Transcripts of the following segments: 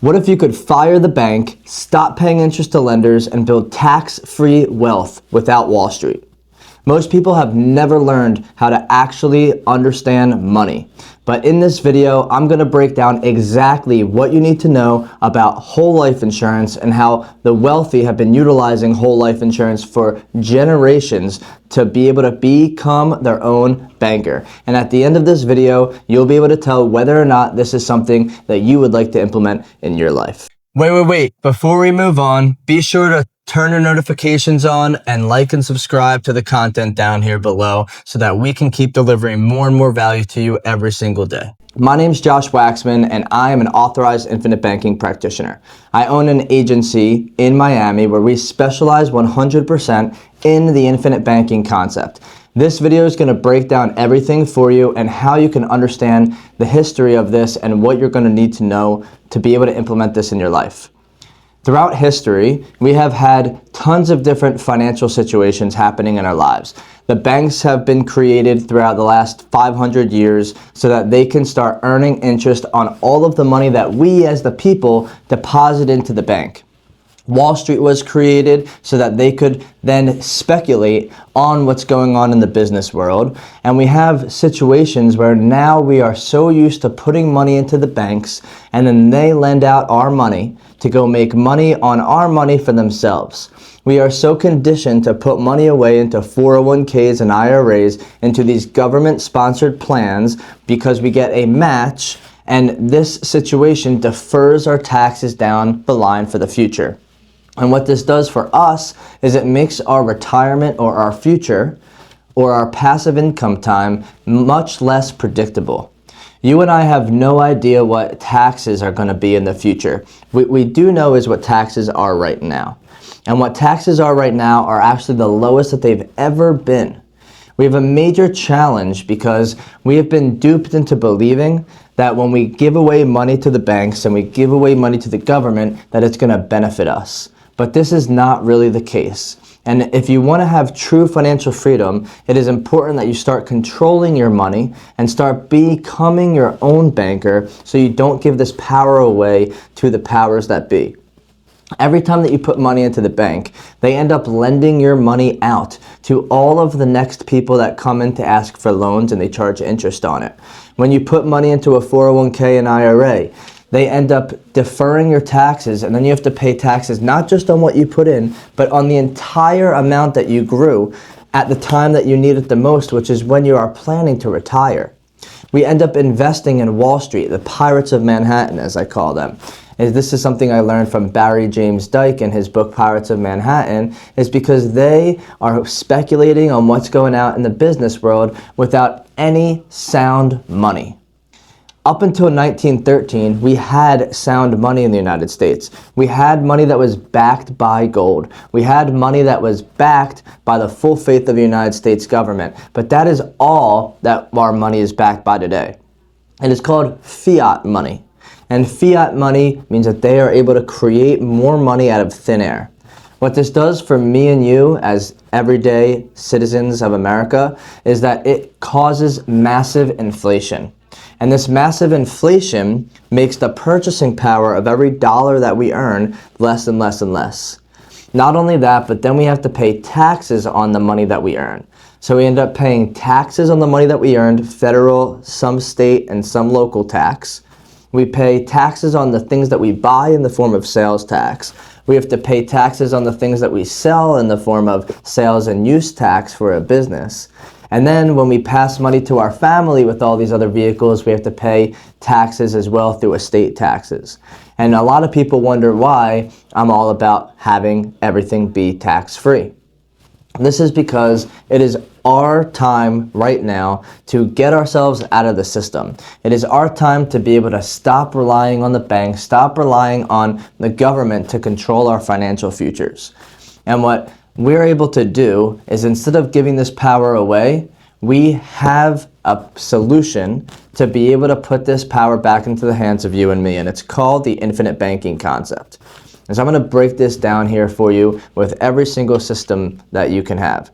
What if you could fire the bank, stop paying interest to lenders, and build tax-free wealth without Wall Street? Most people have never learned how to actually understand money. But in this video, I'm going to break down exactly what you need to know about whole life insurance and how the wealthy have been utilizing whole life insurance for generations to be able to become their own banker. And at the end of this video, you'll be able to tell whether or not this is something that you would like to implement in your life. Wait. Before we move on, be sure to turn your notifications on and like and subscribe to the content down here below so that we can keep delivering more and more value to you every single day. My name is Josh Waxman and I am an authorized infinite banking practitioner. I own an agency in Miami where we specialize 100% in the infinite banking concept. This video is going to break down everything for you and how you can understand the history of this and what you're going to need to know to be able to implement this in your life. Throughout history, we have had tons of different financial situations happening in our lives. The banks have been created throughout the last 500 years so that they can start earning interest on all of the money that we as the people deposit into the bank. Wall Street was created so that they could then speculate on what's going on in the business world. And we have situations where now we are so used to putting money into the banks and then they lend out our money to go make money on our money for themselves. We are so conditioned to put money away into 401ks and IRAs, into these government-sponsored plans because we get a match, and this situation defers our taxes down the line for the future. And what this does for us is it makes our retirement or our future or our passive income time much less predictable. You and I have no idea what taxes are going to be in the future. What we do know is what taxes are right now. And what taxes are right now are actually the lowest that they've ever been. We have a major challenge because we have been duped into believing that when we give away money to the banks and we give away money to the government, that it's going to benefit us. But this is not really the case. And if you want to have true financial freedom, it is important that you start controlling your money and start becoming your own banker so you don't give this power away to the powers that be. Every time that you put money into the bank, they end up lending your money out to all of the next people that come in to ask for loans and they charge interest on it. When you put money into a 401k and IRA, they end up deferring your taxes, and then you have to pay taxes not just on what you put in, but on the entire amount that you grew at the time that you need it the most, which is when you are planning to retire. We end up investing in Wall Street, the pirates of Manhattan, as I call them. And this is something I learned from Barry James Dyke in his book Pirates of Manhattan, is because they are speculating on what's going out in the business world without any sound money. Up until 1913, we had sound money in the United States. We had money that was backed by gold. We had money that was backed by the full faith of the United States government. But that is all that our money is backed by today. It is called fiat money. And fiat money means that they are able to create more money out of thin air. What this does for me and you as everyday citizens of America is that it causes massive inflation. And this massive inflation makes the purchasing power of every dollar that we earn less and less and less. Not only that, but then we have to pay taxes on the money that we earn. So we end up paying taxes on the money that we earned, federal, some state, and some local tax. We pay taxes on the things that we buy in the form of sales tax. We have to pay taxes on the things that we sell in the form of sales and use tax for a business. And then when we pass money to our family with all these other vehicles, we have to pay taxes as well through estate taxes. And a lot of people wonder why I'm all about having everything be tax-free. This is because it is our time right now to get ourselves out of the system. It is our time to be able to stop relying on the bank, stop relying on the government to control our financial futures. And what we're able to do is, instead of giving this power away, we have a solution to be able to put this power back into the hands of you and me, and it's called the infinite banking concept. And so I'm going to break this down here for you with every single system that you can have.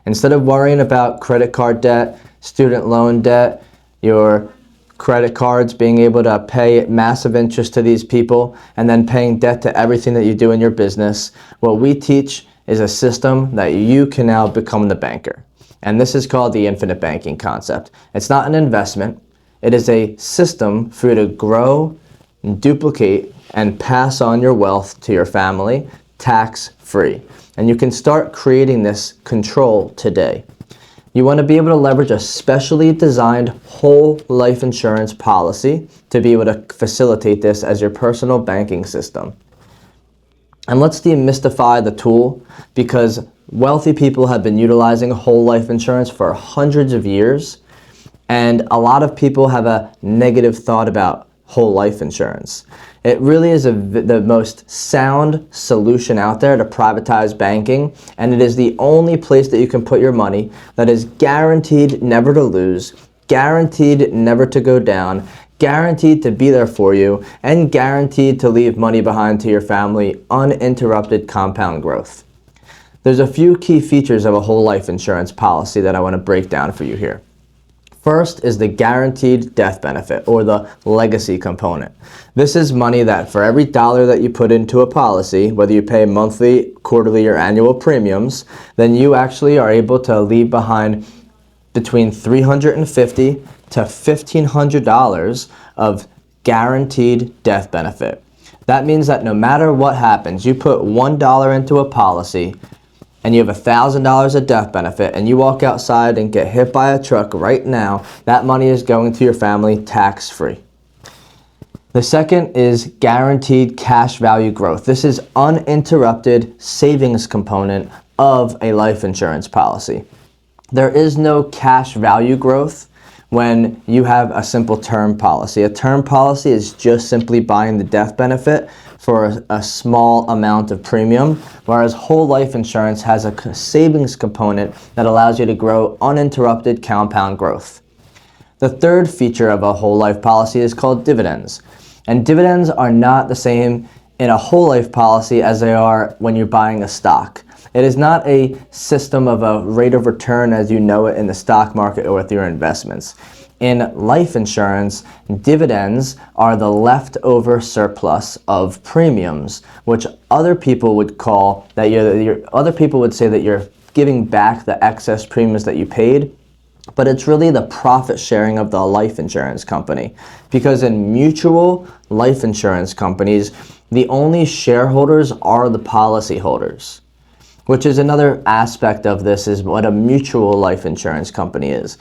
Instead of worrying about credit card debt, student loan debt, your credit cards, being able to pay massive interest to these people, and then paying debt to everything that you do in your business. What we teach is a system that you can now become the banker. And this is called the infinite banking concept. It's not an investment. It is a system for you to grow, duplicate, and pass on your wealth to your family tax-free. And you can start creating this control today. You want to be able to leverage a specially designed whole life insurance policy to be able to facilitate this as your personal banking system. And let's demystify the tool, because wealthy people have been utilizing whole life insurance for hundreds of years, and a lot of people have a negative thought about whole life insurance. It really is the most sound solution out there to privatize banking, and it is the only place that you can put your money that is guaranteed never to lose, guaranteed never to go down, guaranteed to be there for you, and guaranteed to leave money behind to your family, uninterrupted compound growth. There's a few key features of a whole life insurance policy that I want to break down for you here. First is the guaranteed death benefit, or the legacy component. This is money that for every dollar that you put into a policy, whether you pay monthly, quarterly, or annual premiums, then you actually are able to leave behind between $350 to $1,500 of guaranteed death benefit. That means that no matter what happens, you put $1 into a policy and you have $1,000 of death benefit, and you walk outside and get hit by a truck right now, that money is going to your family tax-free. The second is guaranteed cash value growth. This is uninterrupted savings component of a life insurance policy. There is no cash value growth when you have a simple term policy. A term policy is just simply buying the death benefit for a small amount of premium, whereas whole life insurance has a savings component that allows you to grow uninterrupted compound growth. The third feature of a whole life policy is called dividends. And dividends are not the same in a whole life policy as they are when you're buying a stock. It is not a system of a rate of return as you know it in the stock market or with your investments. In life insurance, dividends are the leftover surplus of premiums, which other people would call that other people would say that you're giving back the excess premiums that you paid, but it's really the profit sharing of the life insurance company. Because in mutual life insurance companies, the only shareholders are the policyholders, which is another aspect of this is what a mutual life insurance company is.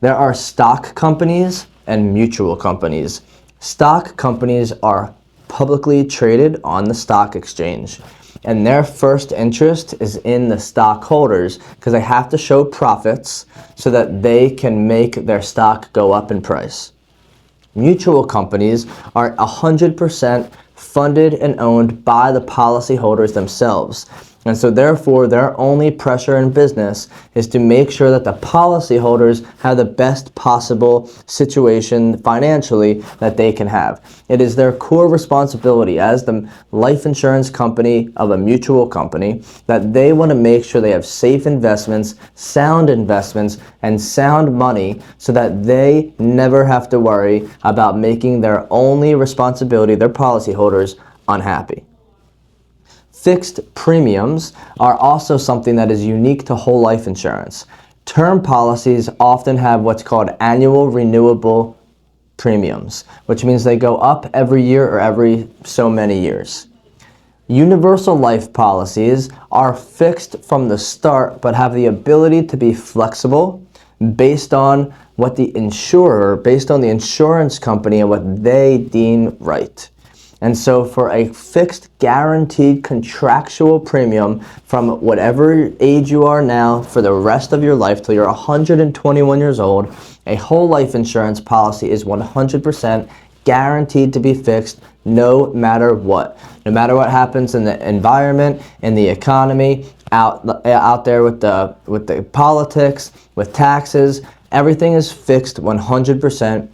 There are stock companies and mutual companies. Stock companies are publicly traded on the stock exchange, and their first interest is in the stockholders because they have to show profits so that they can make their stock go up in price. Mutual companies are 100% funded and owned by the policyholders themselves. And so therefore, their only pressure in business is to make sure that the policyholders have the best possible situation financially that they can have. It is their core responsibility as the life insurance company of a mutual company that they want to make sure they have safe investments, and sound money so that they never have to worry about making their only responsibility, their policyholders, unhappy. Fixed premiums are also something that is unique to whole life insurance. Term policies often have what's called annual renewable premiums, which means they go up every year or every so many years. Universal life policies are fixed from the start but have the ability to be flexible based on what the insurer, based on the insurance company and what they deem right. And so for a fixed, guaranteed, contractual premium from whatever age you are now for the rest of your life till you're 121 years old, a whole life insurance policy is 100% guaranteed to be fixed no matter what. No matter what happens in the environment, in the economy, out there with the politics, with taxes, everything is fixed 100%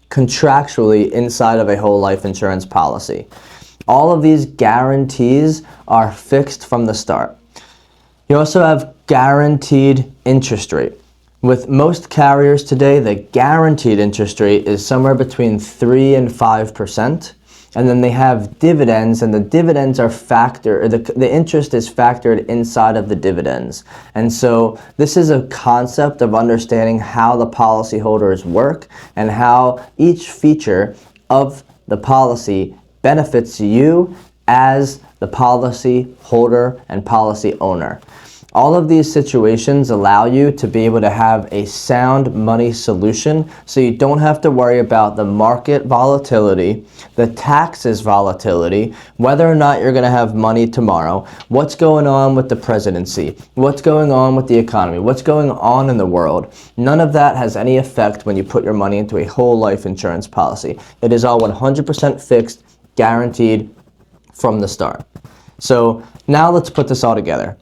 contractually inside of a whole life insurance policy. All of these guarantees are fixed from the start. You also have guaranteed interest rate. With most carriers today, the guaranteed interest rate is somewhere between 3 and 5%. And then they have dividends, and the dividends are the interest is factored inside of the dividends. And so this is a concept of understanding how the policyholders work and how each feature of the policy benefits you as the policy holder and policy owner. All of these situations allow you to be able to have a sound money solution, so you don't have to worry about the market volatility, the taxes volatility, whether or not you're going to have money tomorrow, what's going on with the presidency, what's going on with the economy, what's going on in the world. None of that has any effect when you put your money into a whole life insurance policy. It is all 100% fixed, guaranteed from the start. So now let's put this all together.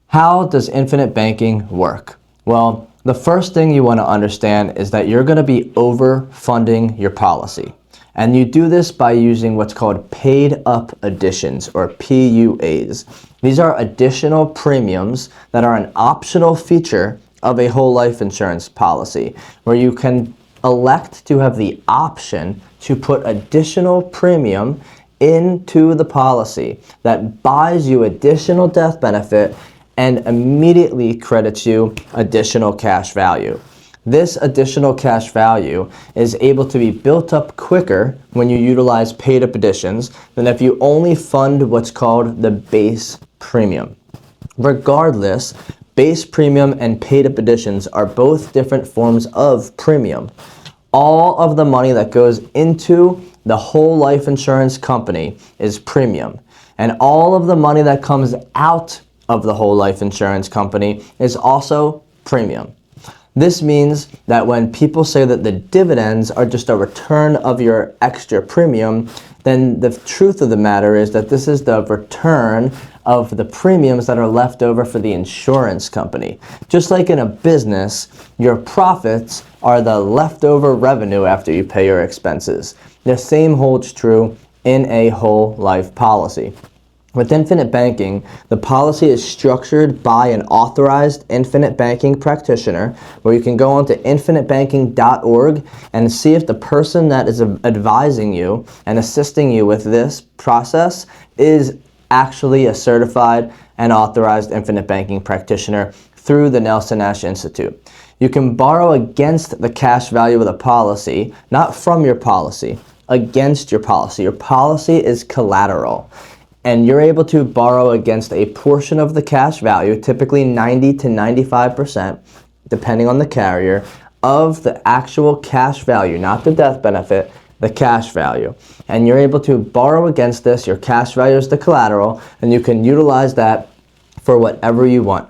How does infinite banking work? Well, the first thing you want to understand is that you're going to be overfunding your policy. And you do this by using what's called paid up additions, or PUAs. These are additional premiums that are an optional feature of a whole life insurance policy, where you can elect to have the option to put additional premium into the policy that buys you additional death benefit and immediately credits you additional cash value. This additional cash value is able to be built up quicker when you utilize paid up additions than if you only fund what's called the base premium. Regardless, base premium and paid up additions are both different forms of premium. All of the money that goes into the whole life insurance company is premium, and all of the money that comes out of the whole life insurance company is also premium. This means that when people say that the dividends are just a return of your extra premium, then the truth of the matter is that this is the return of the premiums that are left over for the insurance company. Just like in a business, your profits are the leftover revenue after you pay your expenses. The same holds true in a whole life policy. With infinite banking, the policy is structured by an authorized infinite banking practitioner, where you can go onto infinitebanking.org and see if the person that is advising you and assisting you with this process is actually a certified and authorized infinite banking practitioner through the Nelson Nash Institute. You can borrow against the cash value of the policy, not from your policy, against your policy. Your policy is collateral, and you're able to borrow against a portion of the cash value, typically 90 to 95%, depending on the carrier, of the actual cash value, not the death benefit, the cash value. And you're able to borrow against this. Your cash value is the collateral, and you can utilize that for whatever you want.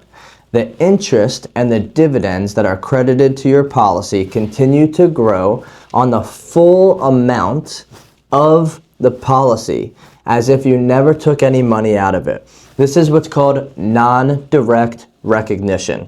The interest and the dividends that are credited to your policy continue to grow on the full amount of the policy, as if you never took any money out of it. This is what's called non-direct recognition.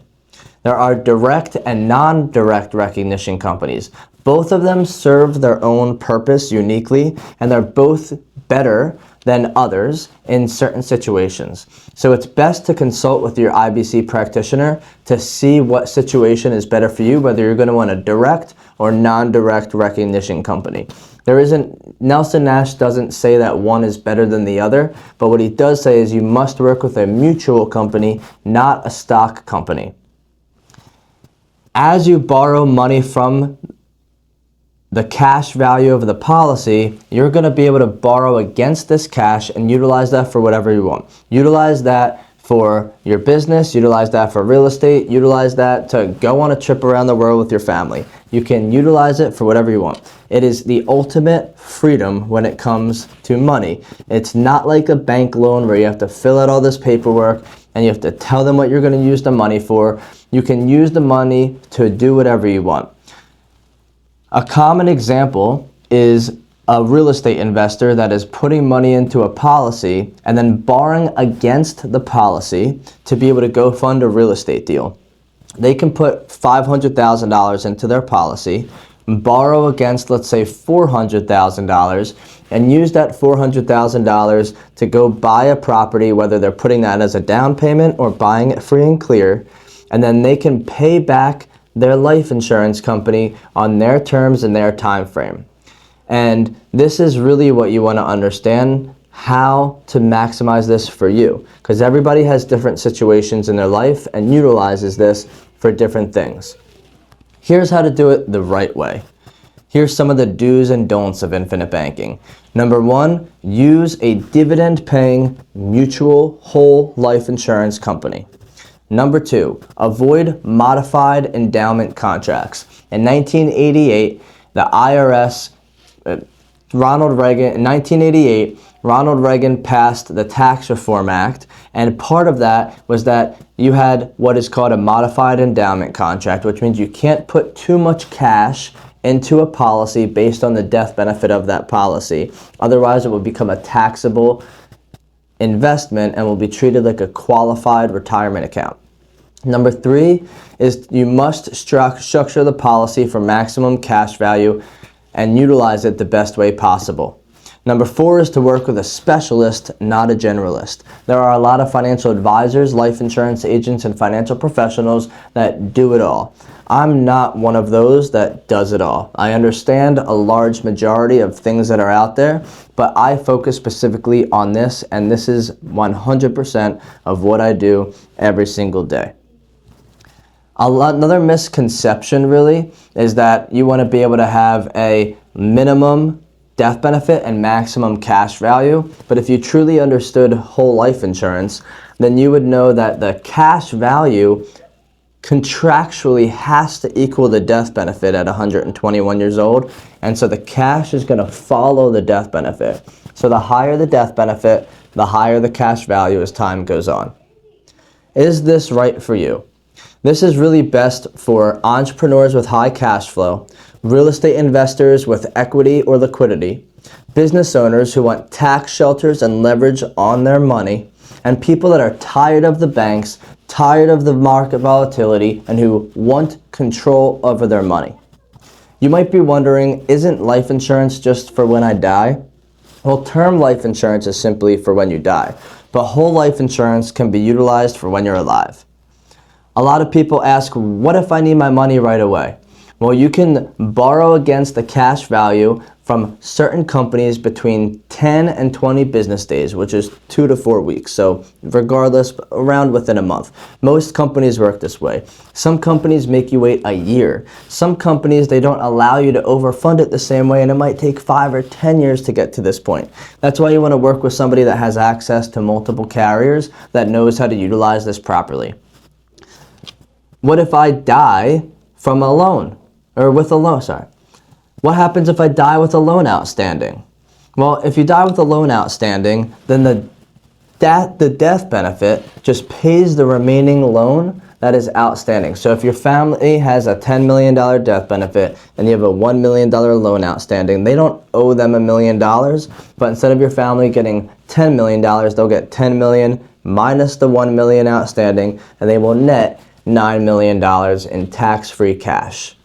There are direct and non-direct recognition companies. Both of them serve their own purpose uniquely, and they're both better than others in certain situations. So it's best to consult with your IBC practitioner to see what situation is better for you, whether you're going to want a direct or non-direct recognition company. Nelson Nash doesn't say that one is better than the other, but what he does say is you must work with a mutual company, not a stock company. As you borrow money from the cash value of the policy, you're going to be able to borrow against this cash and utilize that for whatever you want. Utilize that for your business, utilize that for real estate, utilize that to go on a trip around the world with your family. You can utilize it for whatever you want. It is the ultimate freedom when it comes to money. It's not like a bank loan where you have to fill out all this paperwork and you have to tell them what you're going to use the money for. You can use the money to do whatever you want. A common example is a real estate investor that is putting money into a policy and then borrowing against the policy to be able to go fund a real estate deal. They can put $500,000 into their policy, borrow against, let's say, $400,000, and use that $400,000 to go buy a property, whether they're putting that as a down payment or buying it free and clear. and then they can pay back their life insurance company on their terms and their time frame. And this is really what you want to understand, how to maximize this for you, because everybody has different situations in their life and utilizes this for different things. Here's how to do it the right way. Here's some of the do's and don'ts of infinite banking. Number one, use a dividend-paying mutual whole life insurance company. Number two, avoid modified endowment contracts. In 1988, the IRS, Ronald Reagan passed the Tax Reform Act, and part of that was that you had what is called a modified endowment contract, which means you can't put too much cash into a policy based on the death benefit of that policy. Otherwise, it will become a taxable investment and will be treated like a qualified retirement account. Number three is you must structure the policy for maximum cash value and utilize it the best way possible. Number four is to work with a specialist, not a generalist. There are a lot of financial advisors, life insurance agents, and financial professionals that do it all. I'm not one of those that does it all. I understand a large majority of things that are out there, but I focus specifically on this, and this is 100% of what I do every single day. Another misconception really is that you want to be able to have a minimum death benefit and maximum cash value, but if you truly understood whole life insurance, then you would know that the cash value contractually has to equal the death benefit at 121 years old, and so the cash is going to follow the death benefit. So the higher the death benefit, the higher the cash value as time goes on. Is this right for you? This is really best for entrepreneurs with high cash flow, real estate investors with equity or liquidity, business owners who want tax shelters and leverage on their money, and people that are tired of the banks, tired of the market volatility, and who want control over their money. You might be wondering, isn't life insurance just for when I die? Well, term life insurance is simply for when you die, but whole life insurance can be utilized for when you're alive. A lot of people ask, what if I need my money right away? Well, you can borrow against the cash value from certain companies between 10 and 20 business days, which is 2 to 4 weeks. So regardless, around within a month. Most companies work this way. Some companies make you wait a year. Some companies, they don't allow you to overfund it the same way, and it might take 5 or 10 years to get to this point. That's why you want to work with somebody that has access to multiple carriers that knows how to utilize this properly. What if I die from a loan, or with a loan, sorry. What happens if I die with a loan outstanding? Well, if you die with a loan outstanding, then the death benefit just pays the remaining loan that is outstanding. So if your family has a $10 million death benefit and you have a $1 million loan outstanding, they don't owe them $1 million, but instead of your family getting $10 million, they'll get $10 million minus the $1 million outstanding, and they will net $9 million in tax-free cash.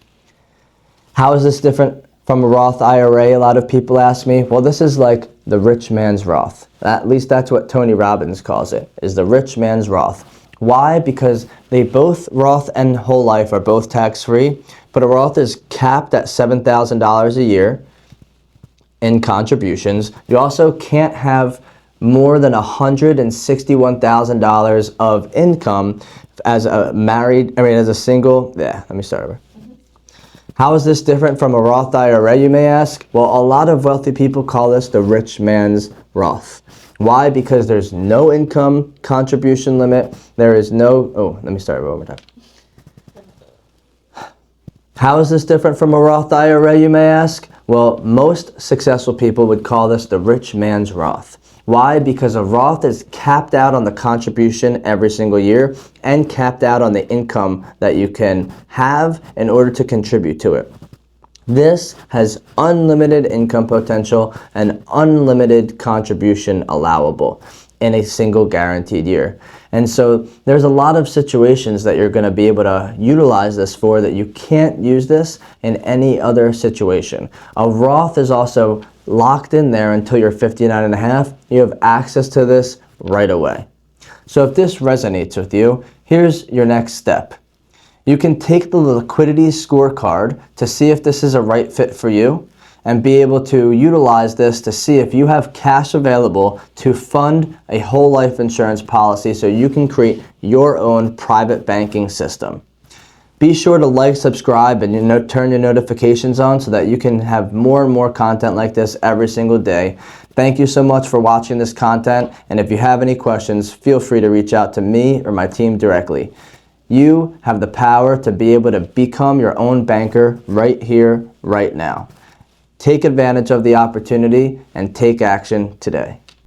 How is this different from a Roth IRA? A lot of people ask me. Well, this is like the rich man's Roth. At least that's what Tony Robbins calls it, is the rich man's Roth. Why? Because they both, Roth and whole life, are both tax-free, but a Roth is capped at $7,000 a year in contributions. You also can't have more than $161,000 of income as a single. Let me start over. How is this different from a Roth IRA, you may ask? Well, a lot of wealthy people call this the rich man's Roth. Why? Because there's no income contribution limit. There is no, let me start over one more time. How is this different from a Roth IRA, you may ask? Well, most successful people would call this the rich man's Roth. Why? Because a Roth is capped out on the contribution every single year and capped out on the income that you can have in order to contribute to it. This has unlimited income potential and unlimited contribution allowable in a single guaranteed year. And so there's a lot of situations that you're going to be able to utilize this for that you can't use this in any other situation. A Roth is also locked in there until you're 59 and a half. You have access to this right away. So if this resonates with you, here's your next step. You can take the liquidity scorecard to see if this is a right fit for you and be able to utilize this to see if you have cash available to fund a whole life insurance policy so you can create your own private banking system. Be sure to like, subscribe, and turn your notifications on so that you can have more and more content like this every single day. Thank you so much for watching this content, and if you have any questions, feel free to reach out to me or my team directly. You have the power to be able to become your own banker right here, right now. Take advantage of the opportunity and take action today.